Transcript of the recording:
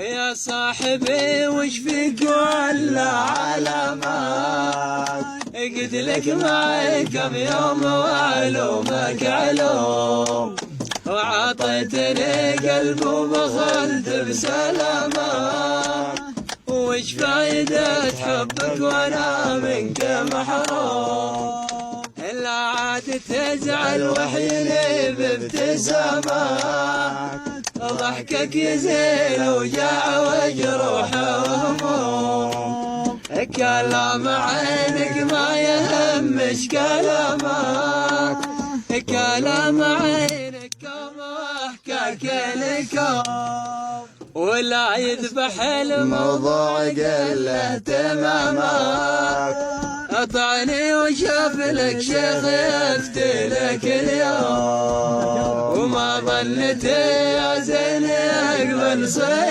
يا صاحبي وش فيك ولا علامات؟ قلت لك معي كم يوم وعلومك علوم، وعطيتني قلب وبخلت بسلامات. وش فايدة حبك وانا منك محروم؟ إلا عاد تزعل وحيني بابتسامات، ضحكك يزيل وجع وجروح وهموم. كلام عينك ما يهمش كلامك، كلام عينك كم احكاك الكون، ولا يذبح الموضوع قل اهتمامك. اطعني وشاف لك شيخ يفتي لك اليوم، وما ظنتي يا زين يقبل صيام.